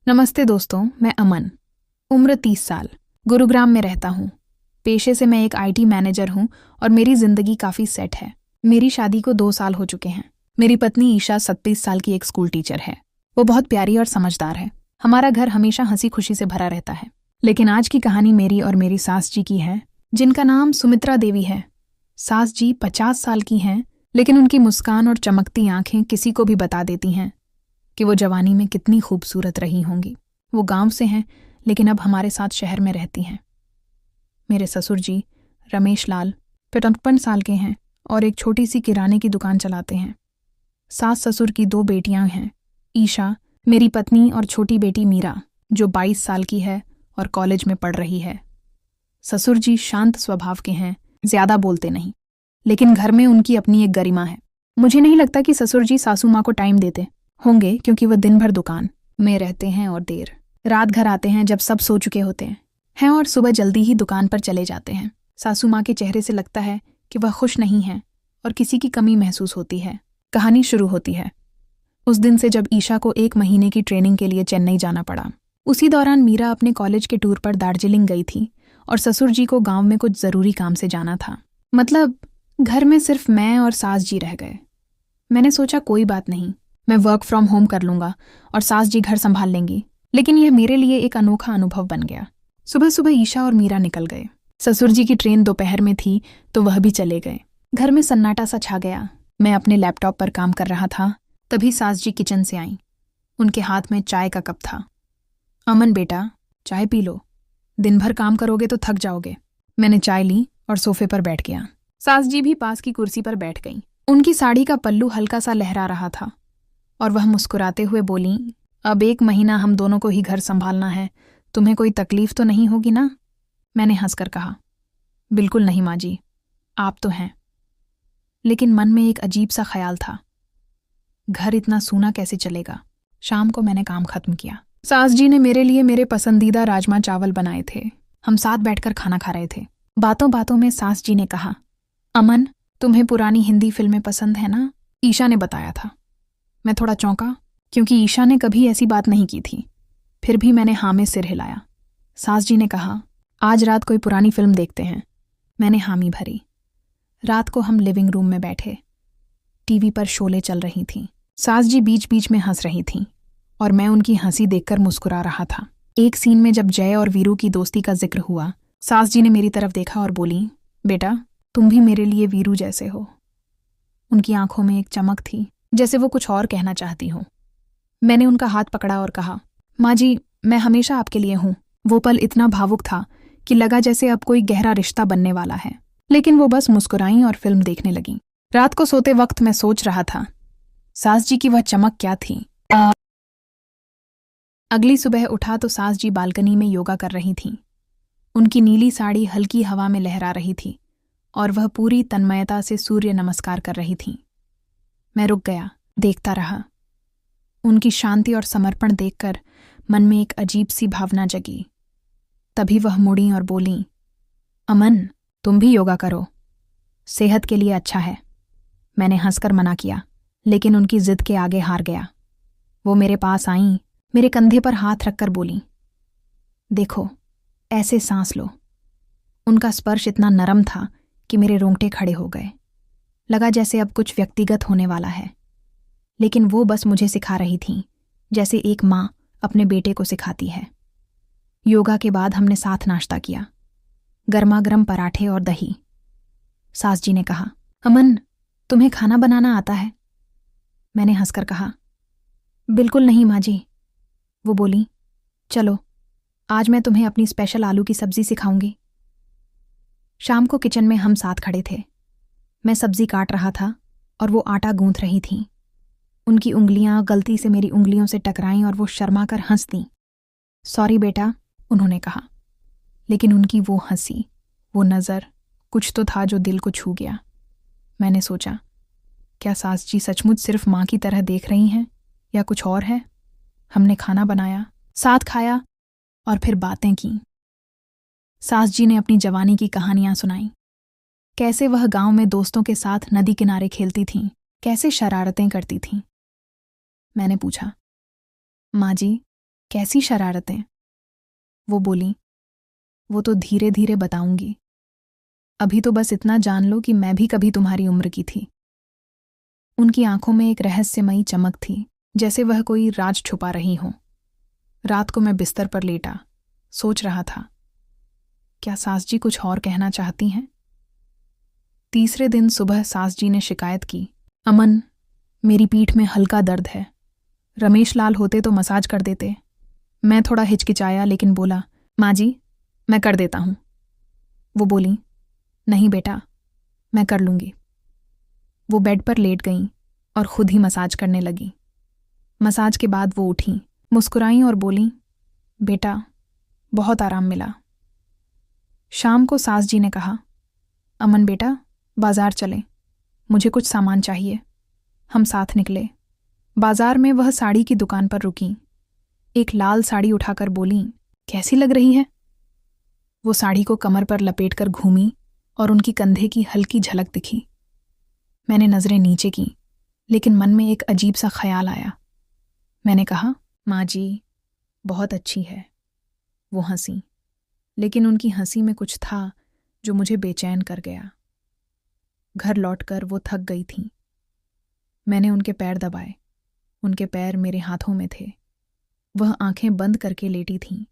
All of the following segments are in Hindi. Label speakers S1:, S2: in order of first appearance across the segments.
S1: नमस्ते दोस्तों, मैं अमन। उम्र 30 साल। गुरुग्राम में रहता हूँ। पेशे से मैं एक आईटी मैनेजर हूँ और मेरी जिंदगी काफ़ी सेट है। मेरी शादी को 2 साल हो चुके हैं। मेरी पत्नी ईशा 37 साल की एक स्कूल टीचर है। वो बहुत प्यारी और समझदार है। हमारा घर हमेशा हंसी खुशी से भरा रहता है। लेकिन आज की कहानी मेरी और मेरी सास जी की है, जिनका नाम सुमित्रा देवी है। सास जी 50 साल की हैं, लेकिन उनकी मुस्कान और चमकती आंखें किसी को भी बता देती हैं कि वो जवानी में कितनी खूबसूरत रही होंगी। वो गांव से हैं, लेकिन अब हमारे साथ शहर में रहती हैं। मेरे ससुर जी रमेश लाल 55 साल के हैं और एक छोटी सी किराने की दुकान चलाते हैं। सास ससुर की 2 बेटियां हैं, ईशा मेरी पत्नी और छोटी बेटी मीरा जो 22 साल की है और कॉलेज में पढ़ रही है। ससुर जी शांत स्वभाव के हैं, ज्यादा बोलते नहीं, लेकिन घर में उनकी अपनी एक गरिमा है। मुझे नहीं लगता कि ससुर जी सासू माँ को टाइम देते होंगे, क्योंकि वह दिन भर दुकान में रहते हैं और देर रात घर आते हैं जब सब सो चुके होते हैं और सुबह जल्दी ही दुकान पर चले जाते हैं। सासू माँ के चेहरे से लगता है कि वह खुश नहीं है और किसी की कमी महसूस होती है। कहानी शुरू होती है उस दिन से जब ईशा को 1 महीने की ट्रेनिंग के लिए चेन्नई जाना पड़ा। उसी दौरान मीरा अपने कॉलेज के टूर पर दार्जिलिंग गई थी और ससुर जी को गांव में कुछ जरूरी काम से जाना था। मतलब घर में सिर्फ मैं और सास जी रह गए। मैंने सोचा कोई बात नहीं, मैं वर्क फ्रॉम होम कर लूंगा और सास जी घर संभाल लेंगी। लेकिन यह मेरे लिए एक अनोखा अनुभव बन गया। सुबह सुबह ईशा और मीरा निकल गए। ससुर जी की ट्रेन दोपहर में थी तो वह भी चले गए। घर में सन्नाटा सा छा गया। मैं अपने लैपटॉप पर काम कर रहा था, तभी सास जी किचन से आईं। उनके हाथ में चाय का कप था। अमन बेटा, चाय पी लो, दिन भर काम करोगे तो थक जाओगे। मैंने चाय ली और सोफे पर बैठ गया। सास जी भी पास की कुर्सी पर बैठ गईं। उनकी साड़ी का पल्लू हल्का सा लहरा रहा था और वह मुस्कुराते हुए बोलीं, अब 1 महीना हम दोनों को ही घर संभालना है, तुम्हें कोई तकलीफ तो नहीं होगी ना? मैंने हंसकर कहा, बिल्कुल नहीं माँ जी, आप तो हैं। लेकिन मन में एक अजीब सा ख्याल था, घर इतना सूना कैसे चलेगा? शाम को मैंने काम खत्म किया। सास जी ने मेरे लिए मेरे पसंदीदा राजमा चावल बनाए थे। हम साथ बैठकर खाना खा रहे थे। बातों बातों में सास जी ने कहा, अमन, तुम्हें पुरानी हिंदी फिल्में पसंद है ना? ईशा ने बताया था। मैं थोड़ा चौंका, क्योंकि ईशा ने कभी ऐसी बात नहीं की थी। फिर भी मैंने हाँ में सिर हिलाया। सास जी ने कहा, आज रात कोई पुरानी फिल्म देखते हैं। मैंने हामी भरी। रात को हम लिविंग रूम में बैठे। टीवी पर शोले चल रही थीं। सास जी बीच बीच में हंस रही थीं और मैं उनकी हंसी देखकर मुस्कुरा रहा था। एक सीन में जब जय और वीरू की दोस्ती का जिक्र हुआ, सास जी ने मेरी तरफ देखा और बोली, बेटा, तुम भी मेरे लिए वीरू जैसे हो। उनकी आंखों में एक चमक थी, जैसे वो कुछ और कहना चाहती हो। मैंने उनका हाथ पकड़ा और कहा, माँ जी, मैं हमेशा आपके लिए हूँ। वो पल इतना भावुक था कि लगा जैसे अब कोई गहरा रिश्ता बनने वाला है। लेकिन वो बस मुस्कुराईं और फिल्म देखने लगीं। रात को सोते वक्त मैं सोच रहा था, सास जी की वह चमक क्या थी। अगली सुबह उठा तो सास जी बालकनी में योगा कर रही थीं। उनकी नीली साड़ी हल्की हवा में लहरा रही थी और वह पूरी तन्मयता से सूर्य नमस्कार कर रही थीं। मैं रुक गया, देखता रहा। उनकी शांति और समर्पण देखकर मन में एक अजीब सी भावना जगी। तभी वह मुड़ी और बोलीं, अमन, तुम भी योगा करो, सेहत के लिए अच्छा है। मैंने हंसकर मना किया, लेकिन उनकी जिद के आगे हार गया। वो मेरे पास आईं, मेरे कंधे पर हाथ रखकर बोलीं, देखो, ऐसे सांस लो। उनका स्पर्श इतना नरम था कि मेरे रोंगटे खड़े हो गए। लगा जैसे अब कुछ व्यक्तिगत होने वाला है। लेकिन वो बस मुझे सिखा रही थीं, जैसे एक माँ अपने बेटे को सिखाती है। योगा के बाद हमने साथ नाश्ता किया, गर्मा-गर्म पराठे और दही। सास जी ने कहा, अमन, तुम्हें खाना बनाना आता है? मैंने हंसकर कहा, बिल्कुल नहीं माँ जी। वो बोली, चलो, आज मैं तुम्हें अपनी स्पेशल आलू की सब्जी सिखाऊंगी। शाम को किचन में हम साथ खड़े थे। मैं सब्जी काट रहा था और वो आटा गूंथ रही थीं। उनकी उंगलियां गलती से मेरी उंगलियों से टकराईं और वो शर्मा कर हंस दीं। सॉरी बेटा, उन्होंने कहा। लेकिन उनकी वो हंसी, वो नज़र, कुछ तो था जो दिल को छू गया। मैंने सोचा, क्या सास जी सचमुच सिर्फ माँ की तरह देख रही हैं या कुछ और है? हमने खाना बनाया, साथ खाया और फिर बातें की। सास जी ने अपनी जवानी की कहानियां सुनाईं। कैसे वह गांव में दोस्तों के साथ नदी किनारे खेलती थीं, कैसे शरारतें करती थीं। मैंने पूछा, माँ जी, कैसी शरारतें? वो बोली, वो तो धीरे धीरे बताऊंगी। अभी तो बस इतना जान लो कि मैं भी कभी तुम्हारी उम्र की थी। उनकी आंखों में एक रहस्यमयी चमक थी, जैसे वह कोई राज छुपा रही हो। रात को मैं बिस्तर पर लेटा सोच रहा था, क्या सास जी कुछ और कहना चाहती हैं? तीसरे दिन सुबह सास जी ने शिकायत की, अमन, मेरी पीठ में हल्का दर्द है। रमेश लाल होते तो मसाज कर देते। मैं थोड़ा हिचकिचाया लेकिन बोला, माँ जी, मैं कर देता हूँ। वो बोली, नहीं बेटा, मैं कर लूँगी। वो बेड पर लेट गईं और खुद ही मसाज करने लगी। मसाज के बाद वो उठी, मुस्कुराईं और बोली, बेटा, बहुत आराम मिला। शाम को सास जी ने कहा, अमन बेटा, बाजार चलें, मुझे कुछ सामान चाहिए। हम साथ निकले। बाजार में वह साड़ी की दुकान पर रुकीं। एक लाल साड़ी उठाकर बोलीं, कैसी लग रही है? वो साड़ी को कमर पर लपेटकर घूमी और उनकी कंधे की हल्की झलक दिखी। मैंने नजरें नीचे की, लेकिन मन में एक अजीब सा ख्याल आया। मैंने कहा, माँ जी, बहुत अच्छी है। वो हंसी, लेकिन उनकी हंसी में कुछ था जो मुझे बेचैन कर गया। घर लौटकर वो थक गई थीं। मैंने उनके पैर दबाए। उनके पैर मेरे हाथों में थे। वह आंखें बंद करके लेटी थीं।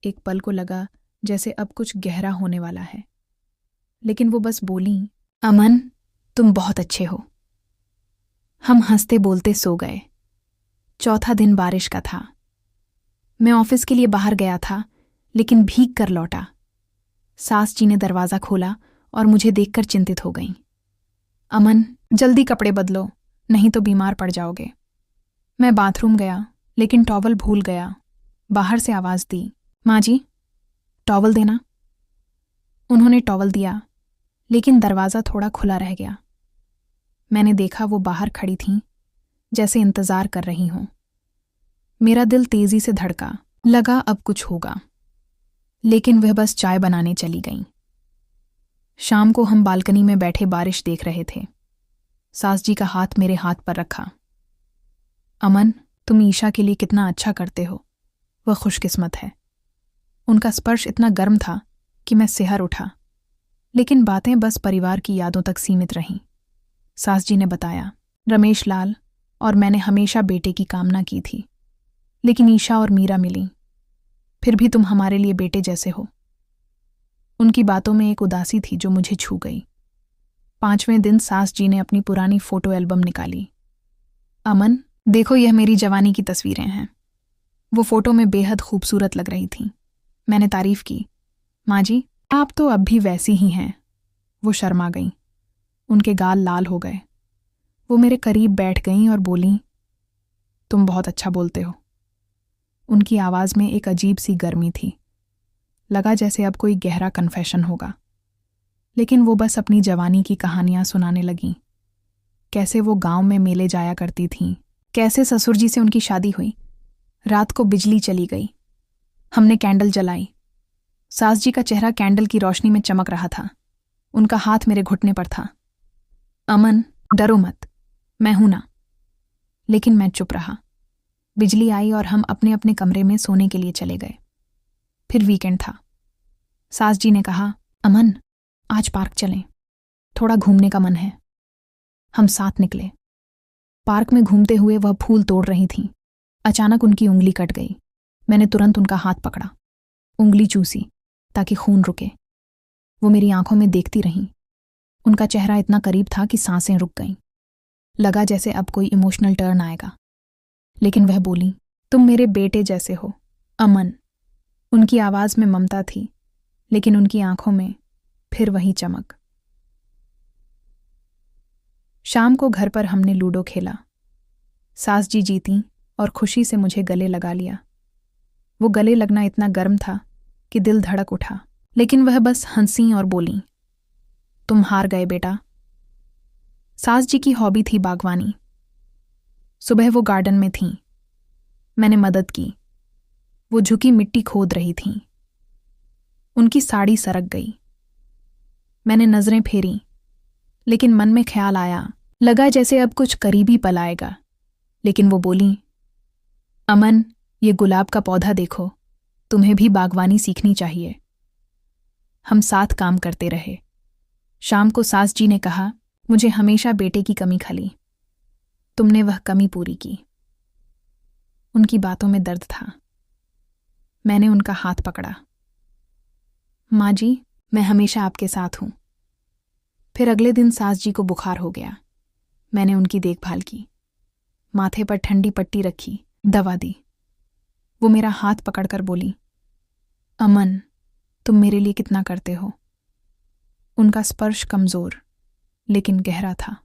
S1: एक पल को लगा जैसे अब कुछ गहरा होने वाला है, लेकिन वो बस बोली, अमन, तुम बहुत अच्छे हो। हम हंसते बोलते सो गए। चौथा दिन बारिश का था। मैं ऑफिस के लिए बाहर गया था, लेकिन भीग कर लौटा। सास जी ने दरवाज़ा खोला और मुझे देखकर चिंतित हो गईं। अमन, जल्दी कपड़े बदलो, नहीं तो बीमार पड़ जाओगे। मैं बाथरूम गया, लेकिन टॉवल भूल गया। बाहर से आवाज़ दी, माँ जी, टॉवल देना। उन्होंने टॉवल दिया, लेकिन दरवाज़ा थोड़ा खुला रह गया। मैंने देखा वो बाहर खड़ी थीं, जैसे इंतज़ार कर रही हों। मेरा दिल तेज़ी से धड़का, लगा अब कुछ होगा, लेकिन वह बस चाय बनाने चली गईं। शाम को हम बालकनी में बैठे बारिश देख रहे थे। सास जी का हाथ मेरे हाथ पर रखा। अमन, तुम ईशा के लिए कितना अच्छा करते हो। वह खुशकिस्मत है। उनका स्पर्श इतना गर्म था कि मैं सिहर उठा, लेकिन बातें बस परिवार की यादों तक सीमित रहीं। सास जी ने बताया, रमेश लाल और मैंने हमेशा बेटे की कामना की थी, लेकिन ईशा और मीरा मिली। फिर भी तुम हमारे लिए बेटे जैसे हो। उनकी बातों में एक उदासी थी जो मुझे छू गई। 5वें दिन सास जी ने अपनी पुरानी फोटो एल्बम निकाली। अमन, देखो, यह मेरी जवानी की तस्वीरें हैं। वो फोटो में बेहद खूबसूरत लग रही थीं। मैंने तारीफ की, माँ जी, आप तो अब भी वैसी ही हैं। वो शर्मा गईं। उनके गाल लाल हो गए। वो मेरे करीब बैठ गईं और बोलीं, तुम बहुत अच्छा बोलते हो। उनकी आवाज़ में एक अजीब सी गर्मी थी। लगा जैसे अब कोई गहरा कन्फेशन होगा, लेकिन वो बस अपनी जवानी की कहानियां सुनाने लगीं। कैसे वो गांव में मेले जाया करती थीं, कैसे ससुर जी से उनकी शादी हुई। रात को बिजली चली गई। हमने कैंडल जलाई। सास जी का चेहरा कैंडल की रोशनी में चमक रहा था। उनका हाथ मेरे घुटने पर था। अमन, डरो मत, मैं हूं ना। लेकिन मैं चुप रहा। बिजली आई और हम अपने अपने कमरे में सोने के लिए चले गए। फिर वीकेंड था। सास जी ने कहा, अमन, आज पार्क चलें, थोड़ा घूमने का मन है। हम साथ निकले। पार्क में घूमते हुए वह फूल तोड़ रही थीं। अचानक उनकी उंगली कट गई। मैंने तुरंत उनका हाथ पकड़ा, उंगली चूसी ताकि खून रुके। वो मेरी आंखों में देखती रहीं। उनका चेहरा इतना करीब था कि सांसें रुक गईं। लगा जैसे अब कोई इमोशनल टर्न आएगा, लेकिन वह बोली, तुम मेरे बेटे जैसे हो, अमन। उनकी आवाज़ में ममता थी, लेकिन उनकी आंखों में फिर वही चमक। शाम को घर पर हमने लूडो खेला। सास जी जीतीं और खुशी से मुझे गले लगा लिया। वो गले लगना इतना गर्म था कि दिल धड़क उठा, लेकिन वह बस हंसी और बोली, तुम हार गए बेटा। सास जी की हॉबी थी बागवानी। सुबह वो गार्डन में थीं। मैंने मदद की। वो झुकी मिट्टी खोद रही थीं। उनकी साड़ी सरक गई। मैंने नजरें फेरी, लेकिन मन में ख्याल आया, लगा जैसे अब कुछ करीबी पल आएगा। लेकिन वो बोली, अमन, ये गुलाब का पौधा देखो, तुम्हें भी बागवानी सीखनी चाहिए। हम साथ काम करते रहे। शाम को सास जी ने कहा, मुझे हमेशा बेटे की कमी खली, तुमने वह कमी पूरी की। उनकी बातों में दर्द था। मैंने उनका हाथ पकड़ा। माँ जी, मैं हमेशा आपके साथ हूं। फिर अगले दिन सास जी को बुखार हो गया। मैंने उनकी देखभाल की, माथे पर ठंडी पट्टी रखी, दवा दी। वो मेरा हाथ पकड़कर बोली, अमन, तुम मेरे लिए कितना करते हो। उनका स्पर्श कमजोर लेकिन गहरा था।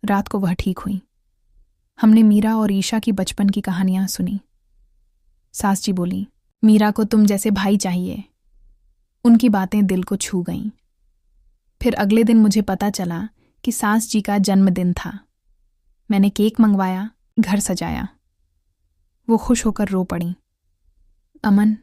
S1: रात को वह ठीक हुई। हमने मीरा और ईशा की बचपन की कहानियां सुनी। सास जी बोली, मीरा को तुम जैसे भाई चाहिए। उनकी बातें दिल को छू गईं। फिर अगले दिन मुझे पता चला कि सास जी का जन्मदिन था। मैंने केक मंगवाया, घर सजाया। वो खुश होकर रो पड़ी। अमन,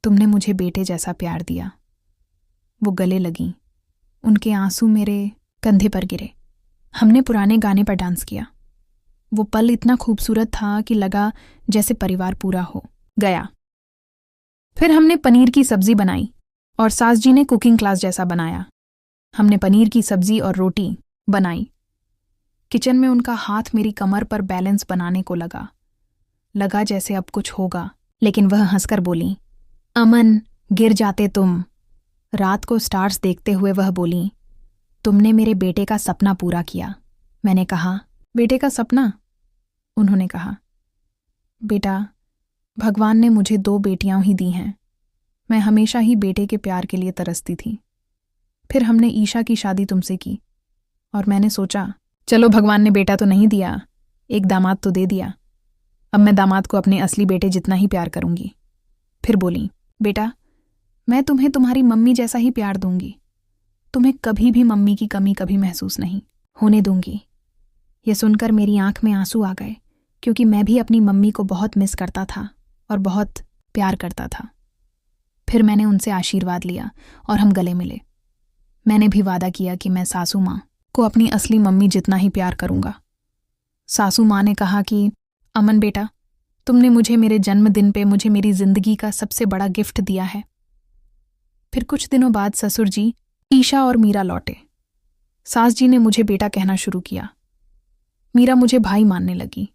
S1: तुमने मुझे बेटे जैसा प्यार दिया। वो गले लगीं। उनके आंसू मेरे कंधे पर गिरे। हमने पुराने गाने पर डांस किया। वो पल इतना खूबसूरत था कि लगा जैसे परिवार पूरा हो गया। फिर हमने पनीर की सब्जी बनाई और सास जी ने कुकिंग क्लास जैसा बनाया। हमने पनीर की सब्जी और रोटी बनाई। किचन में उनका हाथ मेरी कमर पर बैलेंस बनाने को लगा जैसे अब कुछ होगा, लेकिन वह हंसकर बोली, अमन, गिर जाते तुम। रात को स्टार्स देखते हुए वह बोली, तुमने मेरे बेटे का सपना पूरा किया। मैंने कहा, बेटे का सपना? उन्होंने कहा, बेटा, भगवान ने मुझे 2 बेटियां ही दी हैं। मैं हमेशा ही बेटे के प्यार के लिए तरसती थी। फिर हमने ईशा की शादी तुमसे की और मैंने सोचा, चलो भगवान ने बेटा तो नहीं दिया, एक दामाद तो दे दिया। अब मैं दामाद को अपने असली बेटे जितना ही प्यार करूंगी। फिर बोली, बेटा, मैं तुम्हें तुम्हारी मम्मी जैसा ही प्यार दूंगी। तुम्हें कभी भी मम्मी की कमी कभी महसूस नहीं होने दूंगी। यह सुनकर मेरी आंख में आंसू आ गए, क्योंकि मैं भी अपनी मम्मी को बहुत मिस करता था और बहुत प्यार करता था। फिर मैंने उनसे आशीर्वाद लिया और हम गले मिले। मैंने भी वादा किया कि मैं सासू माँ को अपनी असली मम्मी जितना ही प्यार करूंगा। सासू माँ ने कहा कि अमन बेटा, तुमने मुझे मेरे जन्मदिन पे मुझे मेरी जिंदगी का सबसे बड़ा गिफ्ट दिया है। फिर कुछ दिनों बाद ससुर जी, ईशा और मीरा लौटे। सास जी ने मुझे बेटा कहना शुरू किया। मीरा मुझे भाई मानने लगी।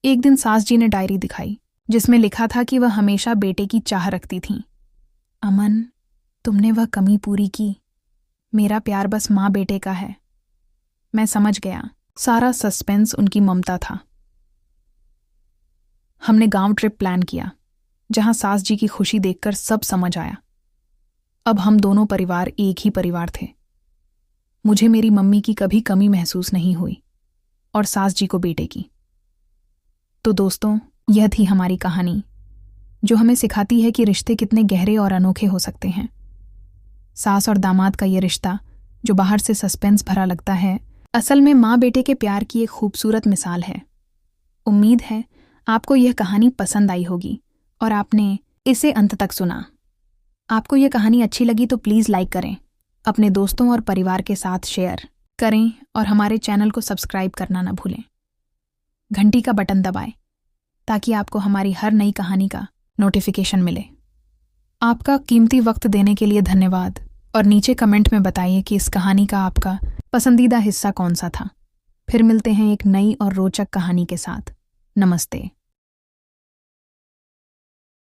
S1: एक दिन सास जी ने डायरी दिखाई जिसमें लिखा था कि वह हमेशा बेटे की चाह रखती थीं। अमन, तुमने वह कमी पूरी की। मेरा प्यार बस माँ बेटे का है। मैं समझ गया, सारा सस्पेंस उनकी ममता था। हमने गांव ट्रिप प्लान किया, जहां सास जी की खुशी देखकर सब समझ आया। अब हम दोनों परिवार एक ही परिवार थे। मुझे मेरी मम्मी की कभी कमी महसूस नहीं हुई और सास जी को बेटे की। तो दोस्तों, यह थी हमारी कहानी, जो हमें सिखाती है कि रिश्ते कितने गहरे और अनोखे हो सकते हैं। सास और दामाद का यह रिश्ता, जो बाहर से सस्पेंस भरा लगता है, असल में माँ बेटे के प्यार की एक खूबसूरत मिसाल है। उम्मीद है आपको यह कहानी पसंद आई होगी और आपने इसे अंत तक सुना। आपको यह कहानी अच्छी लगी तो प्लीज़ लाइक करें, अपने दोस्तों और परिवार के साथ शेयर करें और हमारे चैनल को सब्सक्राइब करना न भूलें। घंटी का बटन दबाएं ताकि आपको हमारी हर नई कहानी का नोटिफिकेशन मिले। आपका कीमती वक्त देने के लिए धन्यवाद और नीचे कमेंट में बताइए कि इस कहानी का आपका पसंदीदा हिस्सा कौन सा था। फिर मिलते हैं एक नई और रोचक कहानी के साथ। नमस्ते।